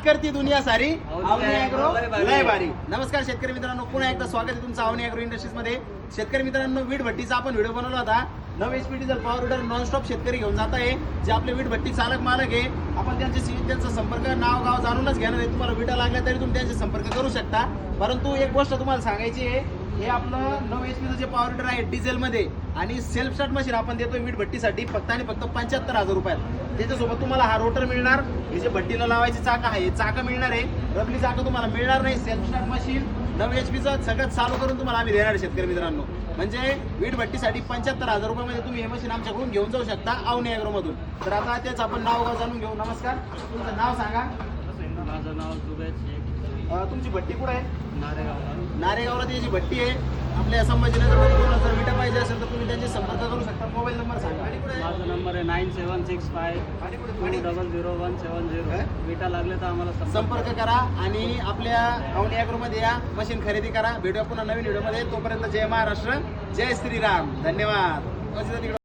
बात करती दुनिया सारी अवनी ॲग्रो लय भारी. नमस्कार शेतकरी मित्रांनो, पुन्हा एकदा स्वागत आहे तुमचं अवनी ॲग्रो इंडस्ट्रीज मध्ये. शेतकरी मित्रांनो, वीट भट्टीचा आपण व्हिडिओ बनवला होता. 9 HP diesel power weeder nonstop शेतकरी घेऊन जात आहे, जे आपले वीट भट्टी चालक मालक आहे. आपण त्यांचा संपर्क नाव गाव जाणूनच घेणार आहे. तुम्हाला विटा लागल्या तरी तुम्ही त्यांचे संपर्क करू शकता. परंतु एक गोष्ट तुम्हाला सांगायची आहे, हे आपलं 9 HP जे पॉवर विडर आहे डिझेल मध्ये आणि सेल्फ स्टार्ट मशीन आपण देतोय वीट भट्टीसाठी फक्त आणि फक्त 75,000 रुपयात. त्याच्यासोबत तुम्हाला हा रोटर मिळणार, हे जे भट्टीला लावायची चाक आहे चाक मिळणार आहे. रबली चाक तुम्हाला मिळणार नाही. सेल्फ स्टार्ट मशीन 9 HP चं सगळं चालू करून तुम्हाला आम्ही देणार आहे शेतकरी मित्रांनो. म्हणजे वीट भट्टीसाठी 75,000 रुपयामध्ये तुम्ही हे मशीन आमच्याकडून घेऊन जाऊ शकता अवनी ॲग्रो मधून. तर आता तेच आपण नाव गाव जाणून घेऊ. नमस्कार, तुमचं नाव सांगा. माझं नाव जुबेद शेख. तुमची भट्टी कुठं आहे? नारेगावला. नारेगावला त्याची भट्टी आहे. आपल्या संभाजीनगरमध्ये कोणाला जर विटा पाहिजे असेल तर तुम्ही त्यांचे संपर्क करू शकता. मोबाईल नंबर सांगा. माझा नंबर आहे 9765200170. विटा लागले तर आम्हाला संपर्क करा आणि आपल्या अवनी ॲग्रोमध्ये या, मशीन खरेदी करा. भेटूया पुन्हा नवीन व्हिडिओमध्ये. तोपर्यंत जय महाराष्ट्र, जय श्रीराम, धन्यवाद.